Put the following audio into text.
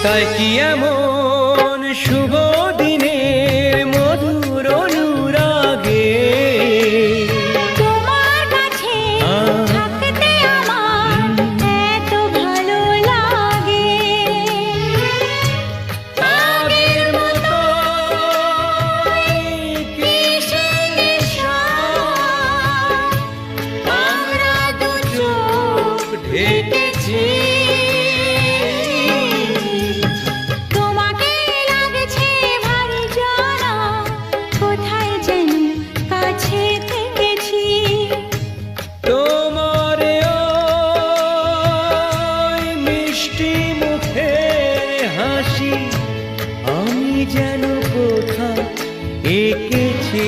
তাই কি এমন শুভ দিনের মধুর অনুরাগে তোমার কাছে থাকতে আমার এত ভালো লাগে। আগের মতো কিসের নেশা, আমরা দু চোখ ঢেকেছি। তোমাকে লাগছে ভারী জানা, কোথায় যেন কাছে থেকেছি। তোমার ওই মিষ্টি মুখের হাসি আমি যেন কোথা এঁকেছি।